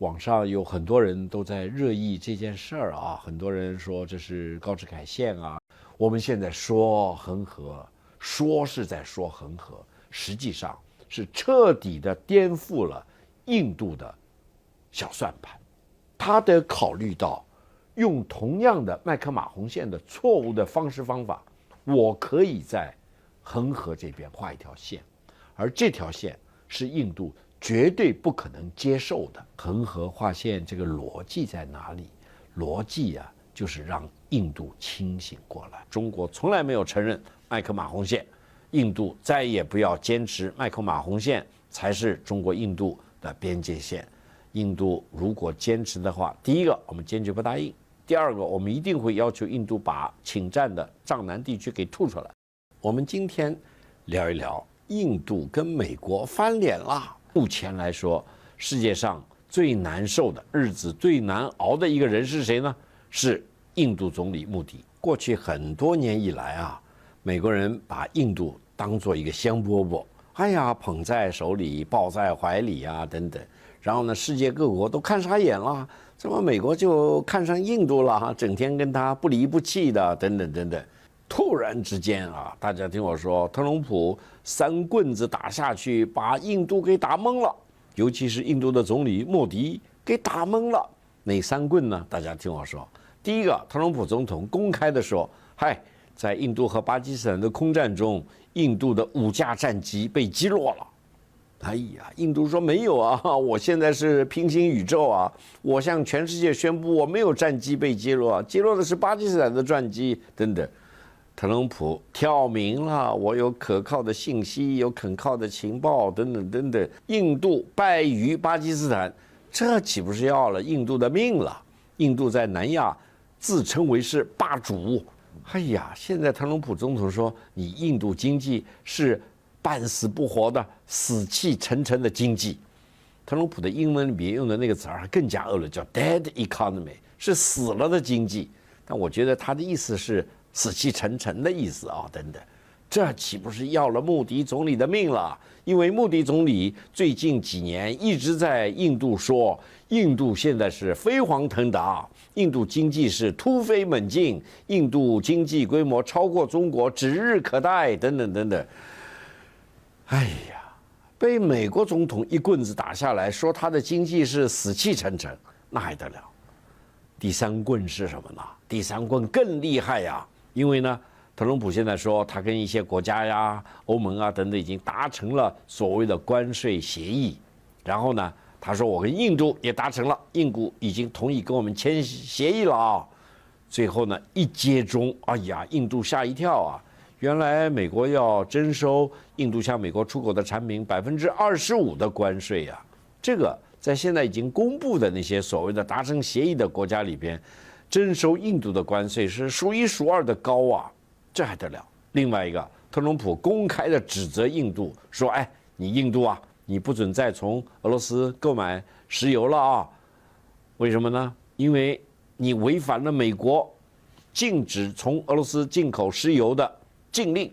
网上有很多人都在热议这件事儿啊，很多人说这是高志凯线啊。我们现在说恒河，说是在说恒河，实际上是彻底的颠覆了印度的小算盘。他得考虑到，用同样的麦克马洪线的错误的方式方法，我可以在恒河这边画一条线，而这条线是印度绝对不可能接受的。恒河划线这个逻辑在哪里？逻辑啊，就是让印度清醒过来。中国从来没有承认麦克马洪线，印度再也不要坚持麦克马洪线才是中国印度的边界线。印度如果坚持的话，第一个我们坚决不答应，第二个我们一定会要求印度把侵占的藏南地区给吐出来。我们今天聊一聊印度跟美国翻脸了。目前来说，世界上最难受的日子、最难熬的一个人是谁呢？是印度总理穆迪。过去很多年以来啊，美国人把印度当作一个香饽饽，哎呀，捧在手里、抱在怀里啊，等等。然后呢，世界各国都看傻眼了，怎么美国就看上印度了？整天跟他不离不弃的，等等等等。突然之间啊，大家听我说，特朗普3棍子打下去，把印度给打懵了，尤其是印度的总理莫迪给打懵了。哪3棍呢？大家听我说，第一个，特朗普总统公开的说，嗨，在印度和巴基斯坦的空战中，印度的5架战机被击落了。哎呀，印度说没有啊，我现在是平行宇宙啊，我向全世界宣布，我没有战机被击落，击落的是巴基斯坦的战机等等。特朗普挑明了，我有可靠的信息，有可靠的情报，等等等等。印度败于巴基斯坦，这岂不是要了印度的命了？印度在南亚自称为是霸主。哎呀，现在特朗普总统说，你印度经济是半死不活的、死气沉沉的经济。特朗普的英文里面用的那个词儿更加恶劣，叫 dead economy， 是死了的经济。但我觉得他的意思是死气沉沉的意思啊，等等，这岂不是要了穆迪总理的命了？因为穆迪总理最近几年一直在印度说，印度现在是飞黄腾达，印度经济是突飞猛进，印度经济规模超过中国，指日可待，等等等等。哎呀，被美国总统一棍子打下来，说他的经济是死气沉沉，那还得了？第3棍是什么呢？第3棍更厉害呀！因为呢，特朗普现在说他跟一些国家呀、欧盟啊等等已经达成了所谓的关税协议，然后呢，他说我跟印度也达成了，印度已经同意跟我们签协议了啊。最后呢，一揭中，哎呀，印度吓一跳啊！原来美国要征收印度向美国出口的产品25%的关税呀，这个在现在已经公布的那些所谓的达成协议的国家里边，征收印度的关税是数1数2的高啊，这还得了？另外一个，特朗普公开的指责印度说：“哎，你印度啊，你不准再从俄罗斯购买石油了啊！为什么呢？因为你违反了美国禁止从俄罗斯进口石油的禁令，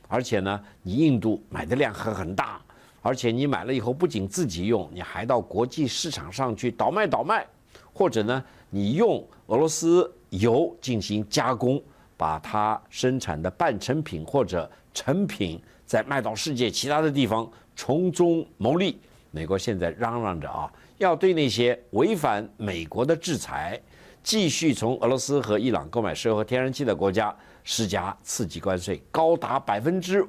而且呢，你印度买的量还很大，而且你买了以后不仅自己用，你还到国际市场上去倒卖，或者呢，你用俄罗斯油进行加工，把它生产的半成品或者成品再卖到世界其他的地方，从中牟利。美国现在嚷嚷着啊，要对那些违反美国的制裁，继续从俄罗斯和伊朗购买石油和天然气的国家施加刺激关税，高达500%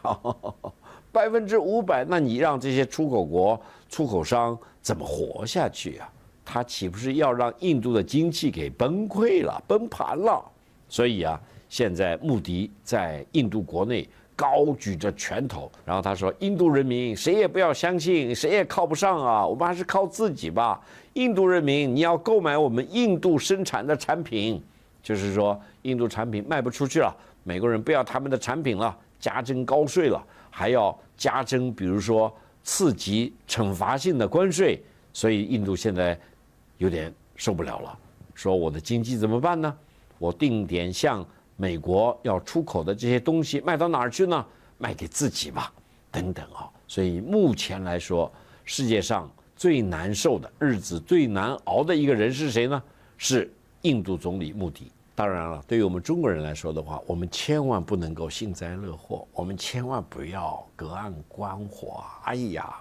啊！500%，那你让这些出口国、出口商怎么活下去啊？他岂不是要让印度的经济给崩溃了、崩盘了？所以啊，现在穆迪在印度国内高举着拳头，然后他说：“印度人民谁也不要相信，谁也靠不上啊，我们还是靠自己吧。印度人民，你要购买我们印度生产的产品，就是说印度产品卖不出去了，美国人不要他们的产品了，加征高税了，还要加征比如说刺激惩罚性的关税，所以印度现在有点受不了了，说我的经济怎么办呢？我定点向美国要出口的这些东西卖到哪儿去呢？卖给自己吧，等等啊。所以目前来说，世界上最难受的日子最难熬的一个人是谁呢？是印度总理穆迪。当然了，对于我们中国人来说的话，我们千万不能够幸灾乐祸，我们千万不要隔岸观火。哎呀，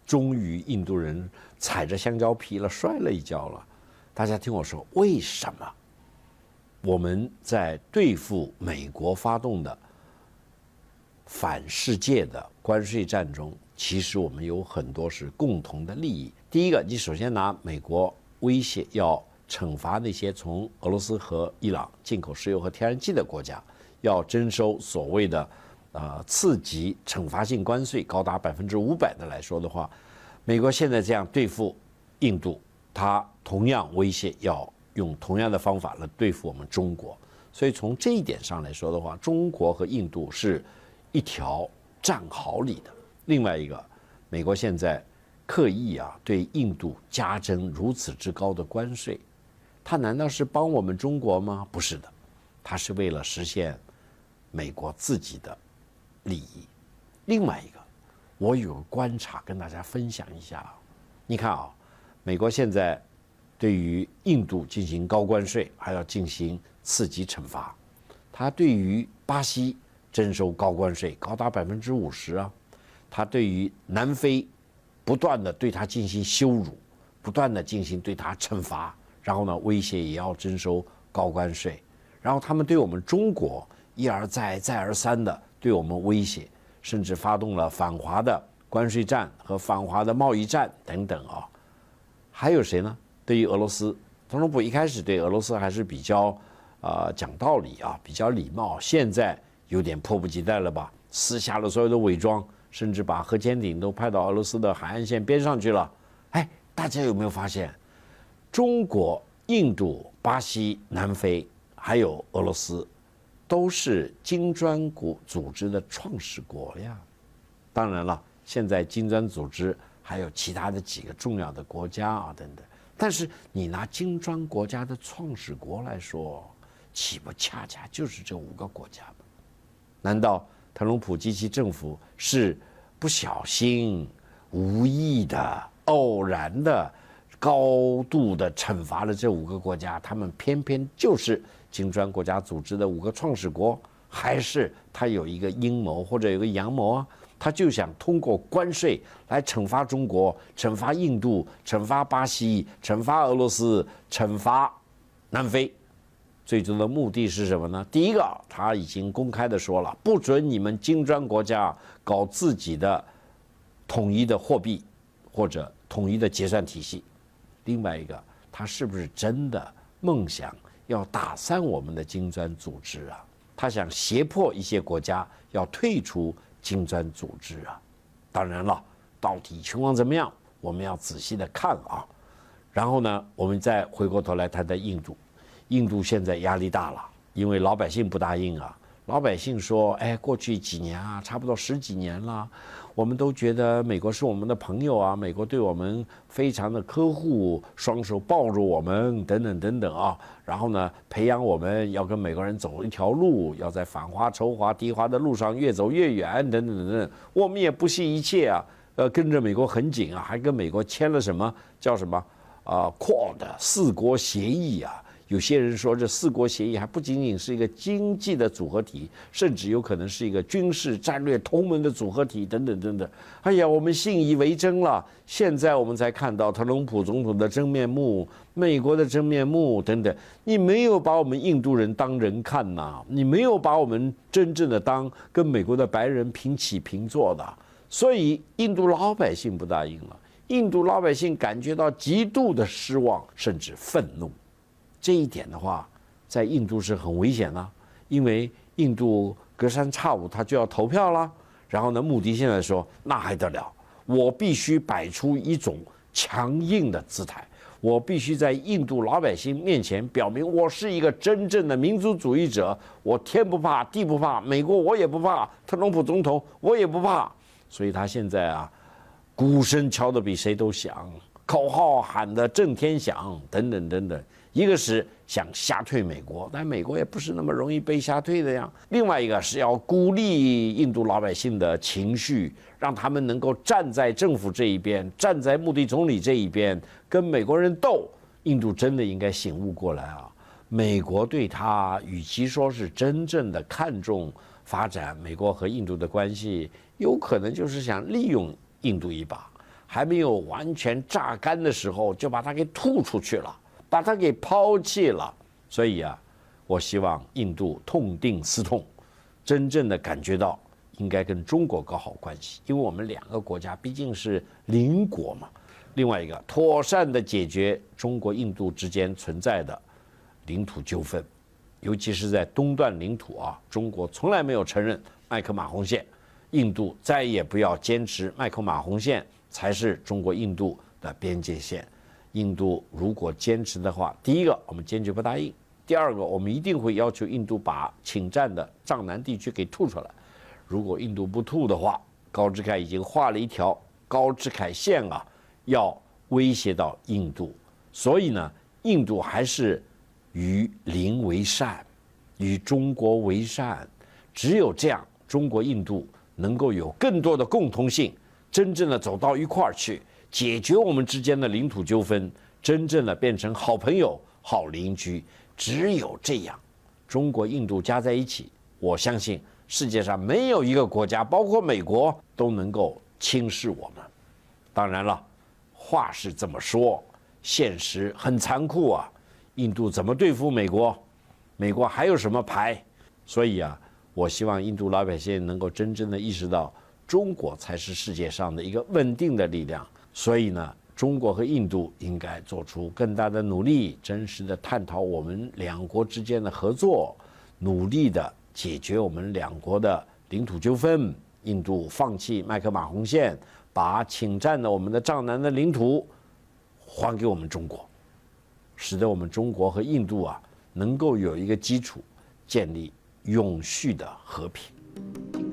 终于印度人踩着香蕉皮了，摔了一跤了。大家听我说，为什么我们在对付美国发动的反世界的关税战中，其实我们有很多是共同的利益。第一个，你首先拿美国威胁要惩罚那些从俄罗斯和伊朗进口石油和天然气的国家，要征收所谓的次级惩罚性关税，高达500%的来说的话，美国现在这样对付印度，它同样威胁要用同样的方法来对付我们中国。所以从这一点上来说的话，中国和印度是一条战壕里的。另外一个，美国现在刻意对印度加征如此之高的关税，它难道是帮我们中国吗？不是的，它是为了实现美国自己的利益。另外一个，我有个观察跟大家分享一下。你看美国现在对于印度进行高关税，还要进行次级惩罚。它对于巴西征收高关税，高达50%啊。它对于南非不断的对它进行羞辱，不断的进行对它惩罚，然后呢，威胁也要征收高关税。然后他们对我们中国一而再再而三的对我们威胁，甚至发动了反华的关税战和反华的贸易战等等还有谁呢？对于俄罗斯，特朗普一开始对俄罗斯还是比较讲道理比较礼貌，现在有点迫不及待了吧？撕下了所有的伪装，甚至把核潜艇都派到俄罗斯的海岸线边上去了。大家有没有发现，中国、印度、巴西、南非还有俄罗斯，都是金砖组织的创始国呀。当然了，现在金砖组织还有其他的几个重要的国家等等。但是你拿金砖国家的创始国来说，岂不恰恰就是这5个国家吗？难道特朗普及其政府是不小心、无意的、偶然的、高度的惩罚了这5个国家？他们偏偏就是金砖国家组织的5个创始国，还是他有一个阴谋或者有个阳谋他就想通过关税来惩罚中国、惩罚印度、惩罚巴西、惩罚俄罗斯、惩罚南非。最终的目的是什么呢？第一个，他已经公开的说了，不准你们金砖国家搞自己的统一的货币或者统一的结算体系。另外一个，他是不是真的梦想要打散我们的金砖组织他想胁迫一些国家要退出金砖组织当然了，到底情况怎么样，我们要仔细的看然后呢，我们再回过头来谈谈印度。印度现在压力大了，因为老百姓不答应老百姓说，过去几年差不多10几年了，我们都觉得美国是我们的朋友美国对我们非常的呵护，双手抱住我们等等等等然后呢，培养我们要跟美国人走一条路，要在反华、仇华、敌华的路上越走越远等等等等。我们也不惜一切跟着美国很紧还跟美国签了什么叫什么Quad 4国协议有些人说，这4国协议还不仅仅是一个经济的组合体，甚至有可能是一个军事战略同盟的组合体，等等等等。哎呀，我们信以为真了。现在我们才看到特朗普总统的真面目，美国的真面目等等。你没有把我们印度人当人看你没有把我们真正的当跟美国的白人平起平坐的。所以印度老百姓不答应了，印度老百姓感觉到极度的失望，甚至愤怒。这一点的话，在印度是很危险的，因为印度隔三差五他就要投票了。然后呢，穆迪现在说，那还得了，我必须摆出一种强硬的姿态，我必须在印度老百姓面前表明我是一个真正的民族主义者，我天不怕地不怕，美国我也不怕，特朗普总统我也不怕。所以他现在鼓声敲得比谁都响，口号喊得震天响，等等等等。一个是想吓退美国，但美国也不是那么容易被吓退的呀。另外一个是要鼓励印度老百姓的情绪，让他们能够站在政府这一边，站在穆迪总理这一边，跟美国人斗。印度真的应该醒悟过来啊！美国对他与其说是真正的看重发展美国和印度的关系，有可能就是想利用印度一把，还没有完全榨干的时候，就把它给吐出去了，把它给抛弃了。所以啊，我希望印度痛定思痛，真正的感觉到应该跟中国搞好关系，因为我们两个国家毕竟是邻国嘛。另外一个，妥善的解决中国、印度之间存在的领土纠纷，尤其是在东段领土啊，中国从来没有承认麦克马洪线，印度再也不要坚持麦克马洪线才是中国印度的边界线。印度如果坚持的话，第一个我们坚决不答应；第二个，我们一定会要求印度把侵占的藏南地区给吐出来。如果印度不吐的话，高志凯已经画了一条高志凯线啊，要威胁到印度。所以呢，印度还是与邻为善，与中国为善。只有这样，中国印度能够有更多的共同性，真正的走到一块儿去，解决我们之间的领土纠纷，真正的变成好朋友、好邻居。只有这样，中国、印度加在一起，我相信世界上没有一个国家，包括美国，都能够轻视我们。当然了，话是这么说，现实很残酷啊。印度怎么对付美国？美国还有什么牌？所以啊，我希望印度老百姓能够真正的意识到，中国才是世界上的一个稳定的力量。所以呢，中国和印度应该做出更大的努力，真实的探讨我们两国之间的合作，努力的解决我们两国的领土纠纷。印度放弃麦克马洪线，把侵占了我们的藏南的领土还给我们中国，使得我们中国和印度啊能够有一个基础，建立永续的和平。